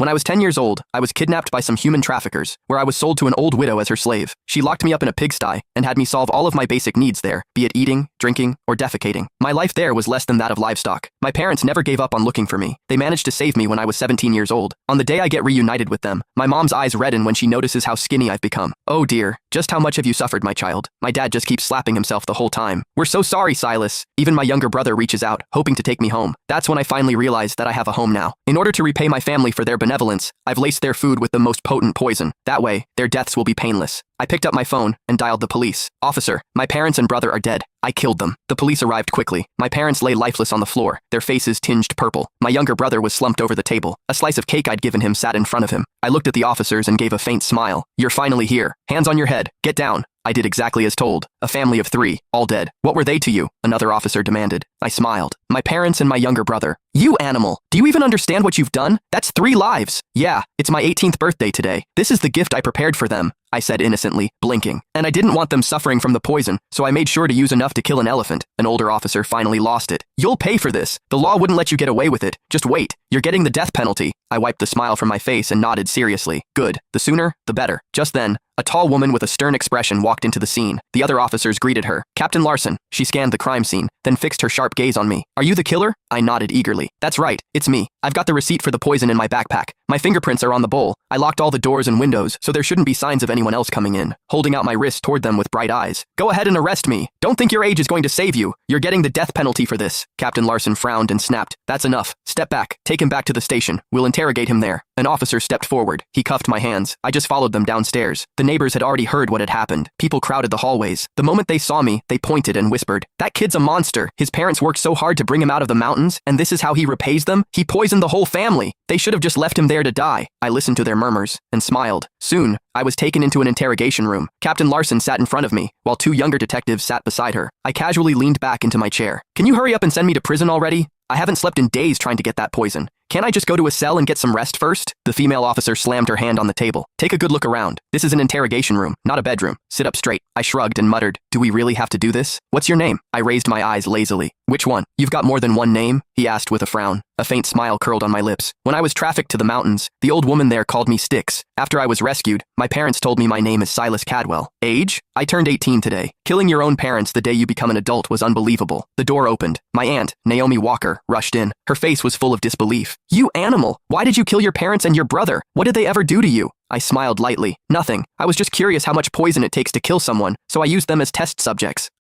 When I was 10 years old, I was kidnapped by some human traffickers, where I was sold to an old widow as her slave. She locked me up in a pigsty and had me solve all of my basic needs there, be it eating, drinking, or defecating. My life there was less than that of livestock. My parents never gave up on looking for me. They managed to save me when I was 17 years old. On the day I get reunited with them, my mom's eyes redden when she notices how skinny I've become. Oh dear, just how much have you suffered, my child? My dad just keeps slapping himself the whole time. We're so sorry, Silas. Even my younger brother reaches out, hoping to take me home. That's when I finally realize that I have a home now. In order to repay my family for their benevolence, I've laced their food with the most potent poison. That way, their deaths will be painless. I picked up my phone and dialed the police. Officer, my parents and brother are dead. I killed them. The police arrived quickly. My parents lay lifeless on the floor, their faces tinged purple. My younger brother was slumped over the table. A slice of cake I'd given him sat in front of him. I looked at the officers and gave a faint smile. You're finally here. Hands on your head. Get down. I did exactly as told. A family of 3, all dead. What were they to you? Another officer demanded. I smiled. My parents and my younger brother. You animal! Do you even understand what you've done? That's 3 lives! Yeah, it's my 18th birthday today. This is the gift I prepared for them, I said innocently, blinking. And I didn't want them suffering from the poison, so I made sure to use enough to kill an elephant. An older officer finally lost it. You'll pay for this. The law wouldn't let you get away with it. Just wait. You're getting the death penalty. I wiped the smile from my face and nodded seriously. Good. The sooner, the better. Just then, a tall woman with a stern expression walked into the scene. The other officers greeted her. Captain Larson. She scanned the crime scene, then fixed her sharp gaze on me. Are you the killer? I nodded eagerly. That's right. It's me. I've got the receipt for the poison in my backpack. My fingerprints are on the bowl. I locked all the doors and windows, so there shouldn't be signs of anyone else coming in. Holding out my wrist toward them with bright eyes. Go ahead and arrest me. Don't think your age is going to save you. You're getting the death penalty for this. Captain Larson frowned and snapped. That's enough. Step back. Take him back to the station. We'll interrogate him there. An officer stepped forward. He cuffed my hands. I just followed them downstairs. The neighbors had already heard what had happened. People crowded the hallways. The moment they saw me, they pointed and whispered, "That kid's a monster. His parents worked so hard to bring him out of the mountains, and this is how he repays them? He poisoned the whole family. They should have just left him there to die." I listened to their murmurs and smiled. Soon, I was taken into an interrogation room. Captain Larson sat in front of me, while 2 younger detectives sat beside her. I casually leaned back into my chair. Can you hurry up and send me to prison already? I haven't slept in days trying to get that poison. Can't I just go to a cell and get some rest first? The female officer slammed her hand on the table. Take a good look around. This is an interrogation room, not a bedroom. Sit up straight. I shrugged and muttered, do we really have to do this? What's your name? I raised my eyes lazily. Which one? You've got more than one name? He asked with a frown. A faint smile curled on my lips. When I was trafficked to the mountains, the old woman there called me Styx. After I was rescued, my parents told me my name is Silas Cadwell. Age? I turned 18 today. Killing your own parents the day you become an adult was unbelievable. The door opened. My aunt, Naomi Walker, rushed in. Her face was full of disbelief. You animal! Why did you kill your parents and your brother? What did they ever do to you? I smiled lightly. Nothing. I was just curious how much poison it takes to kill someone, so I used them as test subjects.